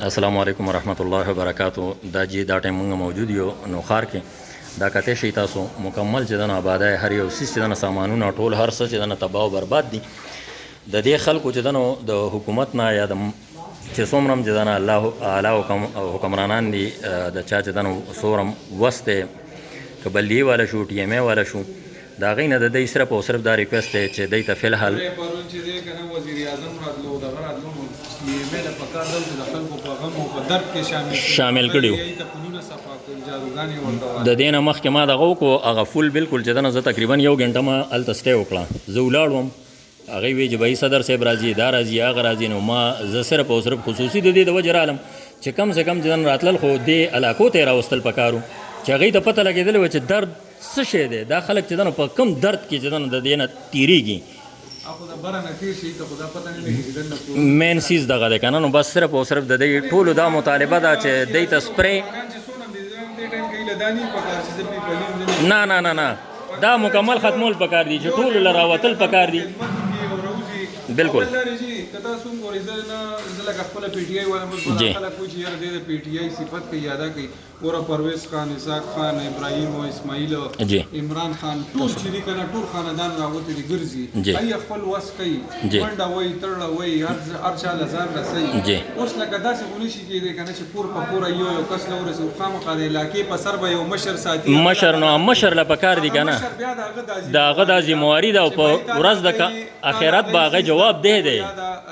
السلام علیکم ورحمۃ اللہ وبرکاتہ. دا ټایم موږ موجود یو نو ښار کې دا کته شي تاسو مکمل چې دنه آبادای هر یو سیس چې دنه سامانونه ټول هر څه چې دنه تباہ او برباد دي د دې خلکو چې دنه د حکومت نه یا د چې څومره چې دنه الله اعلی حکمرانان دي د چا چې دنه څومره وسته کبلی والا شو ټي ام ای والا شو دا غي نه د دې صرف او صرف دا ریکوست دی چې دې ته فلحال پرون چې دې کنه وزیر اعظم راتلو دا راتلو چې مې د پکار د خلکو په غم او په درد کې شامل کړیو د دې نه مخکې ما دغه وکړو هغه فول بالکل چې دنه زه تقریبا یو غنټه ما هلته سټې وکړه زه ولاړ وم هغې وی چې بهي صدر صاحب راځي دا راځي هغه راځي نو ما زه صرف او صرف خصوصي د دې د وجې رالم چې کم سے کم چې دنه راتلل خو دې علاقو ته یې راوستل پکارو چې هغې ته پته لګېدلی وه چې درد څه شی دی دا خلک چې دنه په کم درد کې چې دنه د دې نه تېرېږي مین سیز دغه دی که نه نو بس صرف او صرف د دې ټولو دا مطالبه ده چې دی ته سپری نه نه نه نه دا مکمل ختمول پکار دي چې ټولو له راوتل پکار دي بالکل جی پورا پرویز خان اسحاق خان ابراهیم او اسماعیل عمران خان ټول چې کنه ټول خاندان راوته دي ګرځي ای خپل وس کوي منډه وای تړله وای هر چا لزار رسي اوس لکه داسې ونشي کېدی کنه چې پور په پورا یو کس له ورسو خامخا د علاقې په سر به یو مشر ساتي مشر نو مشر له پکار دي کنه دا غدا ذمہواری ده په ورځ د اخرت باغه جواب ده دی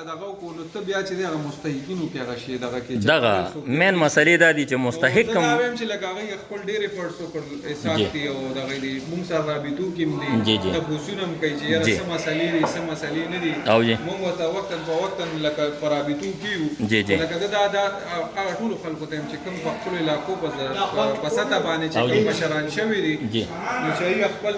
دغه کو نو ته بیا چې دغه مستحقینو کې هغه شی دغه کې دغه مین مسلې دا دي چې مستحق کم وایم چې لکه هغه خپل ډېر افورټس وکړل حساب دی او دغه دی موږ سره رابطو کې دي تاسو هم کوي چې یاره سم مسلې نه دي موږ ته وخت په وخت لکه پرابطو کیو لکه دا هغه ټول خلکو ته چې کوم په خپل علاقو په سطح باندې چې مشران شوي دي نو چې خپل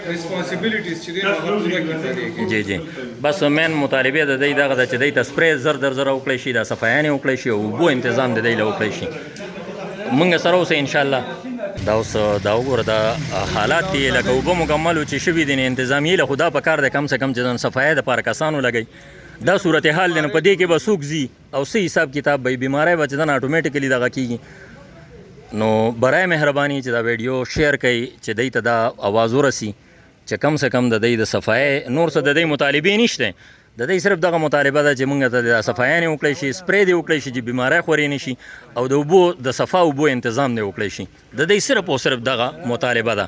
ریسپانسیبিলিټیز چې دی هغه پوره کړي جی بس مین مطالبه د دې دغه چې د تسپری زر وکړي شي د صفایانه وکړي شي او بو تنظیم د دې له وکړي شي مونږ سره اوسه ان شاء الله دا اوس دا وګوره دا حالات دي لکه وبو مکمل چې شوي دي انتظامی له خدا په کار د کم سے کم چې صفایه د پاره کسانو لګي دا صورتحال دی نو په دې کې به څوک ځي او څه حساب کتاب به بیماری به چې دنه اتوماتیکلی دغه کېږي نو برای مهرباني چې دا ویډیو شیر کړئ چې دوی ته دا اواز ورسي چې کم سے کم د دوی د صفایه نور څه د دوی مطالبې نشته د دې صرف دغه مطالبه ده چې موږ ته د صفایانې وکړی شي سپری دی وکړی شي چې بیماری خورې نه شي او د اوبو د صفا اوبو تنظیم دی وکړی شي د دې صرف او صرف دغه مطالبه ده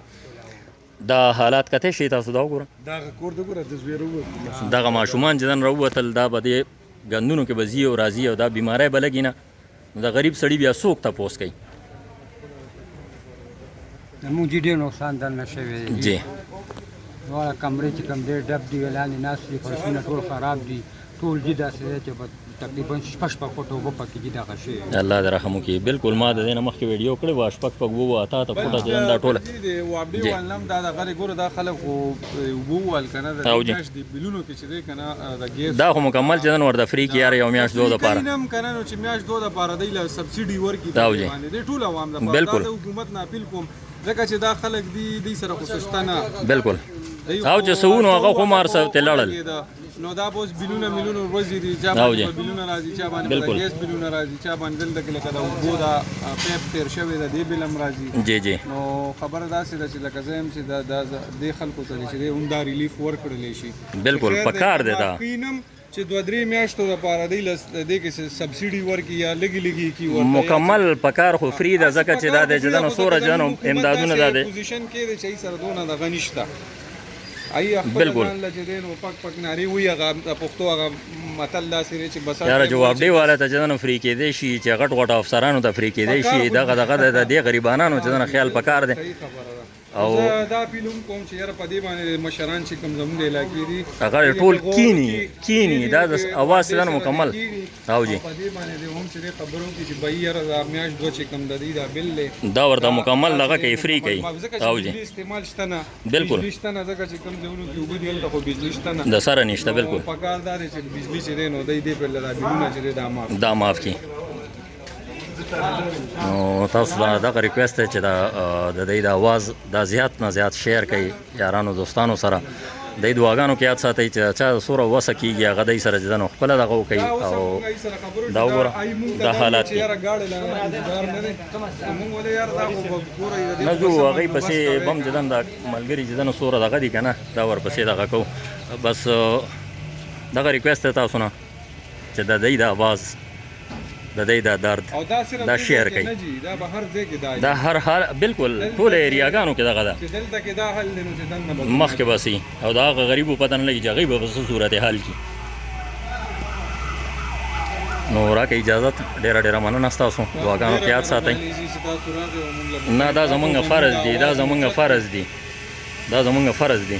دا حالات کته شي تاسو دا وګوره دا کور د ګوره د زویرو دغه ماشومان چې نن راووتل دا به د غندونو کې بزی او راضي او دا بیماری بلګی نه د غریب سړی بیا څوک تاسو کوي موږ ډېر نقصان دل نشوي جی والا کمرې چې کم ډېر ډب دي لاندې ناست دي فرشونه ټول خراب دي ټول دي داسې دی چې تقریبا شپږ فوټه اوبه پکې دي دغه شی الله دې رحم وکړي بالکل ما د دې نه مخکې ویډیو کړې وه شپږ اووه اته فوټه چې دا ټوله وابډي والنم دا دغه ګوره دا خلک اوبه وویل که نه د میاشت د بلونو کې چې دی که نه د ګیس دا خو مکمل چې نن ورته فری کې یاره یو میاشت دو دپاره هم که نه نو چې میاشت دو دپاره دی له سبسیډي ورکړي دی ټول عوام دپاره دا د حکومت نه اپیل کوم ځکه چې دا خلک دی سره خو شته نه بالکل او چې سونو هغه خو مار سره تلړل نو دا اوس بلونه ملونه ورځي دي چا باندې بلونه راځي چا باندې ګیس بلونه راځي چا باندې دلته لکه دا وګو دا پیپ تیر شوی دا دی بلم راځي جی نو خبره داسې ده چې لکه زم چې دا د خلکو ته چې هم دا ریلیف ورکړل شي بالکل پکار دی دا چې 2-3 میاشتو لپاره دی د کې سبسیډي ورکړي یا لګي کی ورته مکمل پکار خو فری ده ځکه چې دا د جدانو سوره جنو امدادونه ده پوزیشن کې چې سره دونه د غنښت ای خپل بالکل لجدين وپک ناری وی هغه پښتو هغه متل داسې چې بس یاره جواب دی والا ته جدانو فری کې دی شي چې غټ افسرانو ته فری کې دی شي دغه د غریبانو چې دغه خیال پکار دی او دا فلم کوم چې یاره په دې باندې مشران چې کوم زموږ د علاقې دي هغه ټول کینی دا د اواز سره مکمل او جی په دې باندې هم چې خبرو کې چې بای یاره دا میاش دوه چې کوم د دې دا بل له دا ورته مکمل دغه کې فری کوي او جی استعمال شته نه بالکل شته نه ځکه چې کوم ځونو کې وګړي دلته خو بجلی شته نه د سره نشته بالکل پکاردار چې بجلی چې دی نو دې په لاره بلونه چې دا معاف کی نو تاسو دغه ریکوست چې د دې د اواز د زیات نه زیات شیر کوي یارانو دوستانو سره د دعاګانو کې یاد ساتئ چې چا سوره وسه کېږي هغه دی سره چې نو خپله دغه وکړي او دا وګوره دا حالات دي نه ځو هغوی پسې بم چې دا ملګري چې نو سوره دغه دي که نه دا ورپسې دغه کوو بس دغه ریکویسټ دی تاسو نه چې د دی د اواز د دی د درد دا شیر کوي دا هر حال بالکل ټوله ایریاګانو کې دغه ده مخکې بسي او د هغه غریبو پته نه لګي چې هغوی به په څه صورت حال کې نو راکړه اجازت ډېره ډېره مننه ستاسو دعاګانو کې یاد ساتئ نه دا زمونږ فرض دی دا زمونږ فرض دی